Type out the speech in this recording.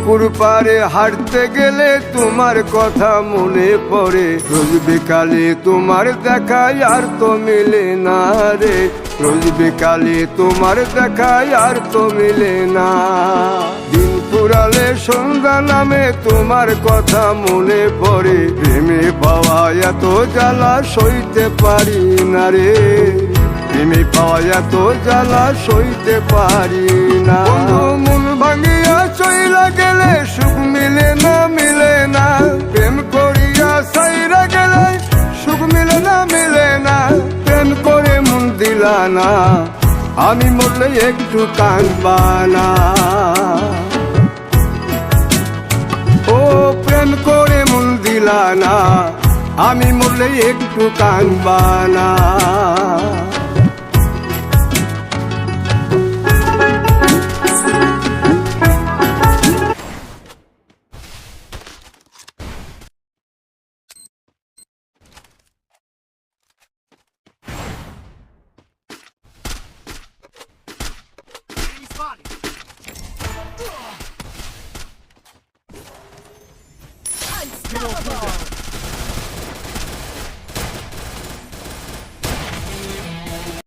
পুকুর পাড়ে হাঁটতে গেলে তোমার কথা মনে পড়ে, রোজ বিকালে তোমার দেখায় আর তো মিলে না রে, রোজ বিকালে তোমার দেখায় আর তো মিলে না। দিন ফুরালে সন্ধ্যা নামে তোমার কথা মনে পড়ে, প্রেমে পাওয়া এত জ্বালা সইতে পারি না রে, প্রেমে পাওয়া এত জ্বালা সইতে পারি না। মন ভাঙিয়া চইলা গেলে সুখ মিলে না, মিলে না, প্রেম করিয়া সাইরা গেলে সুখ মিলে না, মিলে না, প্রেম করে মন দিলা না, আমি মরলে একটু কাঁদবা না। ও প্রেম করে মন দিলা না, আমি মরলে একটু কাঁদবা না। Unstoppable!